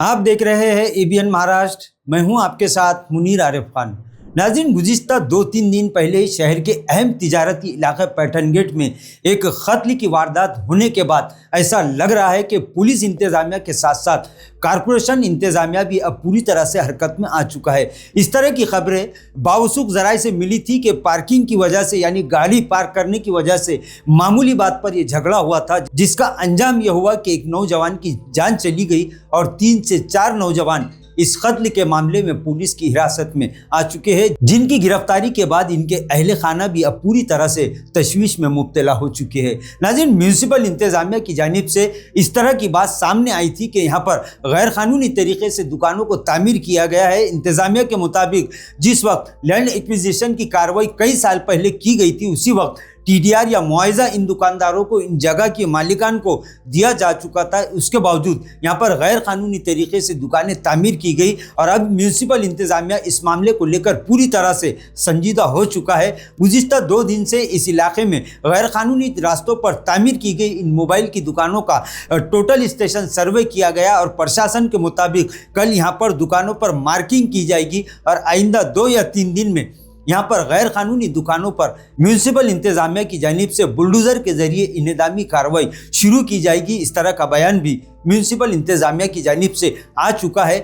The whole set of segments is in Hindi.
आप देख रहे हैं एबीएन महाराष्ट्र। मैं हूं आपके साथ मुनीर आरिफ खान। नाज़रीन, गुज़िश्ता 2-3 दिन पहले ही शहर के अहम तिजारती इलाके पैठन गेट में एक कत्ल की वारदात होने के बाद ऐसा लग रहा है कि पुलिस इंतजामिया के साथ साथ कारपोरेशन इंतजामिया भी अब पूरी तरह से हरकत में आ चुका है। इस तरह की खबरें बावसूख ज़राए से मिली थी कि पार्किंग की वजह से, यानी गाड़ी पार्क करने की वजह से मामूली बात पर यह झगड़ा हुआ था, जिसका अंजाम यह हुआ कि एक नौजवान की जान चली गई और 3 से 4 नौजवान इस कत्ल के मामले में पुलिस की हिरासत में आ चुके हैं, जिनकी गिरफ्तारी के बाद इनके अहले खाना भी अब पूरी तरह से तशवीश में मुब्तला हो चुके हैं। नाज़रीन, म्यूनसिपल इंतजामिया की जानिब से इस तरह की बात सामने आई थी कि यहाँ पर गैर कानूनी तरीके से दुकानों को तामीर किया गया है। इंतजामिया के मुताबिक जिस वक्त लैंड एक्विजिशन की कार्रवाई कई साल पहले की गई थी, उसी वक्त टीडीआर या मुआवजा इन दुकानदारों को, इन जगह की मालिकान को दिया जा चुका था। उसके बावजूद यहाँ पर गैर कानूनी तरीके से दुकानें तामीर की गई और अब म्यूनसिपल इंतजामिया इस मामले को लेकर पूरी तरह से संजीदा हो चुका है। गुज़िश्ता 2 दिन से इस इलाके में गैर कानूनी रास्तों पर तामीर की गई इन मोबाइल की दुकानों का टोटल स्टेशन सर्वे किया गया और प्रशासन के मुताबिक कल यहाँ पर दुकानों पर मार्किंग की जाएगी और आइंदा 2 या 3 दिन में यहाँ पर गैर कानूनी दुकानों पर म्यूनसिपल इंतजामिया की जानिब से बुलडोज़र के जरिए इनेदामी कार्रवाई शुरू की जाएगी। इस तरह का बयान भी म्यूनसिपल इंतजामिया की जानिब से आ चुका है।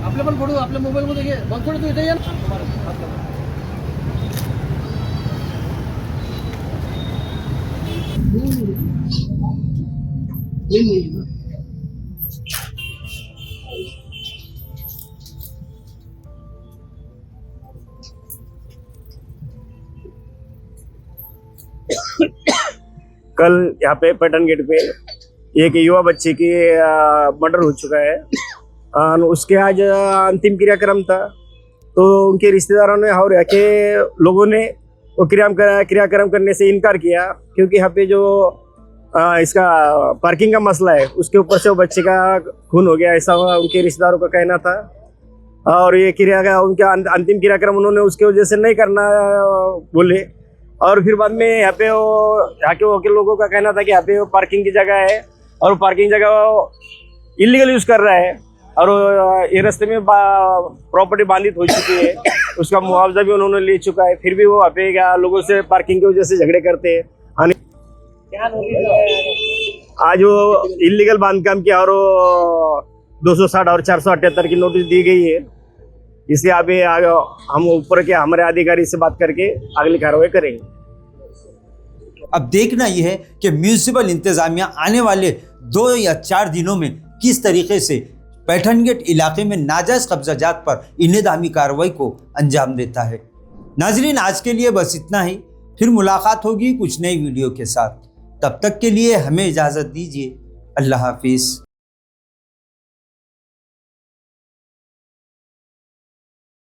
आपले पण फोटो आपल्या मोबाईल मध्ये घे, बघ थोडं तू इथे ये ना. कल यहाँ पे पैठन गेट पे एक युवा बच्चे की मर्डर हो चुका है और उसके आज अंतिम क्रियाक्रम था। तो उनके रिश्तेदारों ने और यहाँ के लोगों ने वो क्रियाक्रम करने से इनकार किया, क्योंकि यहाँ पे जो इसका पार्किंग का मसला है उसके ऊपर से वो बच्चे का खून हो गया, ऐसा उनके रिश्तेदारों का कहना था। और ये उनका अंतिम क्रियाक्रम उन्होंने उसके वजह से नहीं करना बोले। और फिर बाद में यहाँ के लोगों का कहना था कि यहाँ पे वो पार्किंग की जगह है और पार्किंग जगह इलीगल यूज कर रहा है और ये रास्ते में प्रॉपर्टी बांधित हो चुकी है, उसका मुआवजा भी उन्होंने ले चुका है। फिर भी वो यहाँ पे लोगों से पार्किंग की वजह से झगड़े करते हैं। आज वो इलीगल बांधकाम किया और 260 और 478 की नोटिस दी गई है। इसलिए अभी हम ऊपर के हमारे अधिकारी से बात करके अगली कार्रवाई करेंगे। अब देखना यह है कि म्यूनसिपल इंतजामिया आने वाले 2 या 4 दिनों में किस तरीके से पैठन गेट इलाके में नाजायज कब्जाजात पर इनेदामी कार्रवाई को अंजाम देता है। नाजरीन, आज के लिए बस इतना ही। फिर मुलाकात होगी कुछ नई वीडियो के साथ। तब तक के लिए हमें इजाज़त दीजिए। अल्लाह हाफिज़।